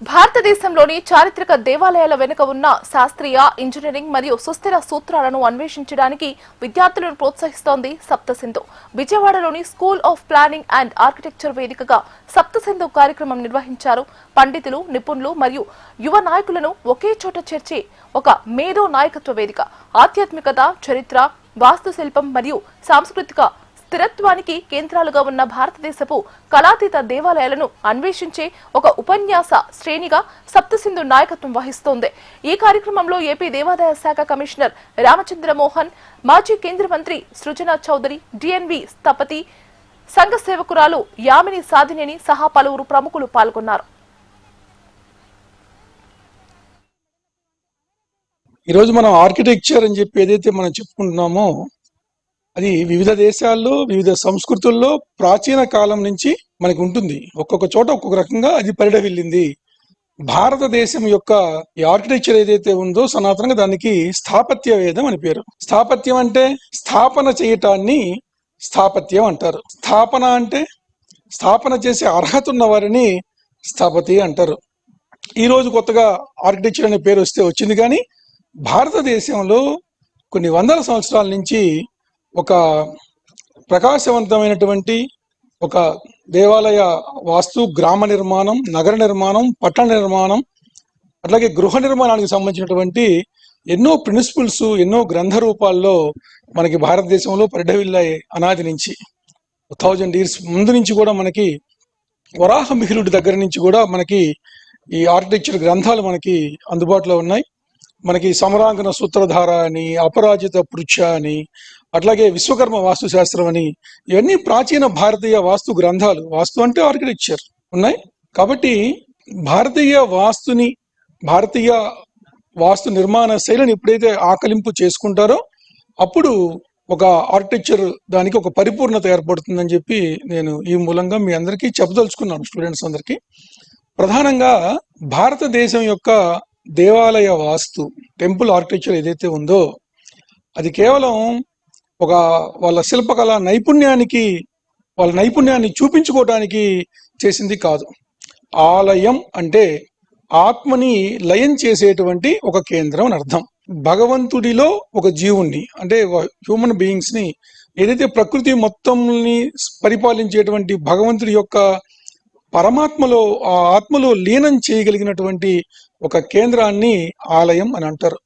భారతదేశంలోని చారిత్రక దేవాలయాల వెనుక ఉన్న శాస్త్రీయ, ఇంజనీరింగ్ మరియు సుస్థిర సూత్రాలను అన్వేషించడానికి విద్యార్థులను ప్రోత్సహిస్తోంది సప్తసింధు. విజయవాడలోని school of planning and architecture వేదికగా సప్తసింధు కార్యక్రమం నిర్వహించారు. పండితులు, నిపుణులు మరియు యువ నాయకులను ఒకే చోట చేర్చే ఒక మేధో నాయకత్వ వేదిక. ఆధ్యాత్మికత, చరిత్ర, వాస్తుశిల్పం మరియు సాంస్కృతిక స్థిరత్వానికి కేంద్రాలుగా ఉన్న భారతదేశపు కళాతీత దేవాలయాలను అన్వేషించే ఒక ఉపన్యాస శ్రేణిగా సప్తసింధు నాయకత్వం వహిస్తోంది. ఈ కార్యక్రమంలో ఏపీ దేవాదాయ శాఖ కమిషనర్ రామచంద్ర మోహన్, మాజీ కేంద్ర మంత్రి సృజనా చౌదరి, డిఎన్వి స్థపతి, సంఘ సేవకురాలు యామిని సాధినేని సహా పలువురు ప్రముఖులు పాల్గొన్నారు. ఈరోజు మనం ఆర్కిటెక్చర్ అని చెప్పి ఏదైతే మనం చెప్పుకుంటున్నామో అది వివిధ దేశాల్లో, వివిధ సంస్కృతుల్లో ప్రాచీన కాలం నుంచి మనకి ఉంటుంది. ఒక్కొక్క చోట ఒక్కొక్క రకంగా అది పరిడవిల్లింది. భారతదేశం యొక్క ఈ ఆర్కిటెక్చర్ ఏదైతే ఉందో సనాతనంగా దానికి స్థాపత్య వేదం అని పేరు. స్థాపత్యం అంటే స్థాపన చేయటాన్ని స్థాపత్యం అంటారు. స్థాపన అంటే స్థాపన చేసే అర్హత ఉన్న వారిని స్థాపతి అంటారు. ఈ రోజు కొత్తగా ఆర్కిటెక్చర్ అనే పేరు వచ్చింది. కానీ భారతదేశంలో కొన్ని వందల సంవత్సరాల నుంచి ఒక ప్రకాశవంతమైనటువంటి ఒక దేవాలయ వాస్తు, గ్రామ నిర్మాణం, నగర నిర్మాణం, పట్టణ నిర్మాణం, అట్లాగే గృహ నిర్మాణానికి సంబంధించినటువంటి ఎన్నో ప్రిన్సిపల్స్, ఎన్నో గ్రంథ రూపాల్లో మనకి భారతదేశంలో పరిఢవిల్లాయి. అనాది నుంచి 1000 years ముందు నుంచి కూడా మనకి వరాహ మిహిరుడి దగ్గర నుంచి కూడా మనకి ఈ ఆర్కిటెక్చర్ గ్రంథాలు మనకి అందుబాటులో ఉన్నాయి. మనకి సమరాంగన సూత్రధార అని, అపరాజిత పృచ్ఛ అని, అట్లాగే విశ్వకర్మ వాస్తు శాస్త్రం అని, ఇవన్నీ ప్రాచీన భారతీయ వాస్తు గ్రంథాలు. వాస్తు అంటే ఆర్కిటెక్చర్ ఉన్నాయి. కాబట్టి భారతీయ వాస్తు నిర్మాణ శైలిని ఎప్పుడైతే ఆకలింపు చేసుకుంటారో అప్పుడు ఒక ఆర్కిటెక్చర్ దానికి ఒక పరిపూర్ణత ఏర్పడుతుందని చెప్పి నేను ఈ మూలంగా మీ అందరికీ చెప్పదలుచుకున్నాను. స్టూడెంట్స్ అందరికీ ప్రధానంగా భారతదేశం యొక్క దేవాలయ వాస్తు, టెంపుల్ ఆర్కిటెక్చర్ ఏదైతే ఉందో అది కేవలం ఒక వాళ్ళ శిల్పకళ నైపుణ్యాన్ని చూపించుకోవడానికి చేసింది కాదు. ఆలయం అంటే ఆత్మని లయం చేసేటువంటి ఒక కేంద్రం అని అర్థం. భగవంతుడిలో ఒక జీవుణ్ణి అంటే హ్యూమన్ బీయింగ్స్ ని ఏదైతే ప్రకృతి మొత్తంని పరిపాలించేటువంటి భగవంతుడి యొక్క పరమాత్మలో, ఆ ఆత్మలో లీనం చేయగలిగినటువంటి ఒక కేంద్రాన్ని ఆలయం అని అంటారు.